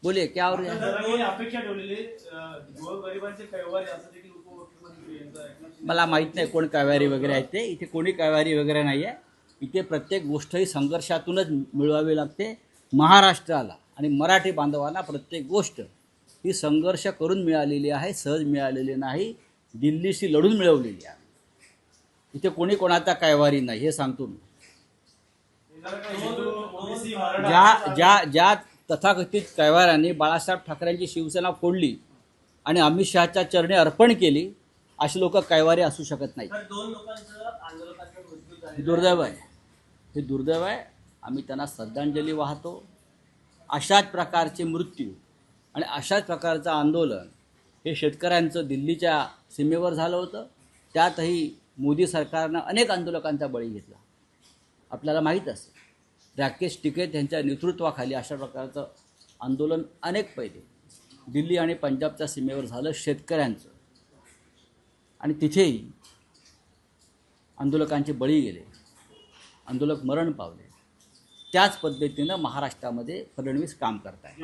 बोलिए क्या और अपेक्षा ठेवलेली गोरगरिबांचे कैवारी असं देखील उपमुख्यमंत्री यांचं एकनाथ शिंदे मला माहीत नाही कोण कैवारी वगैरे आहे ते. इथे कोणी कैवारी वगैरे नाही आहे. इथे प्रत्येक गोष्ट ही संघर्षातूनच मिळवावी लागते. महाराष्ट्राला आणि मराठी बांधवांना प्रत्येक गोष्ट ही संघर्ष करून मिळालेली आहे, सहज मिळालेली नाही, दिल्लीशी लढून मिळवलेली आहे. इथे कोणी कोणाचा कैवारी नाही हे सांगतो मी. ज्या तथाकथित कैवारांनी बाळासाहेब ठाकरेंची शिवसेना फोडली आणि अमित शहाच्या चरणी अर्पण केली अशी लोक कैवारी असू शकत नाही. दुर्दैव आहे, हे दुर्दैव आहे. आम्ही त्यांना श्रद्धांजली वाहतो. अशाच प्रकारचे मृत्यू आणि अशाच प्रकारचं आंदोलन हे शेतकऱ्यांचं दिल्लीच्या सीमेवर झालं होतं. त्यातही मोदी सरकारनं अनेक आंदोलकांचा बळी घेतला. आपल्याला माहीत असेल, राकेश टिकैत यांच्या नेतृत्वाखाली अशा प्रकारचं आंदोलन अनेक पहिले दिल्ली आणि पंजाबच्या सीमेवर झालं शेतकऱ्यांचं, आणि तिथेही आंदोलकांचे बळी गेले, आंदोलक मरण पावले. त्याच पद्धतीनं महाराष्ट्रामध्ये फडणवीस काम करत आहे.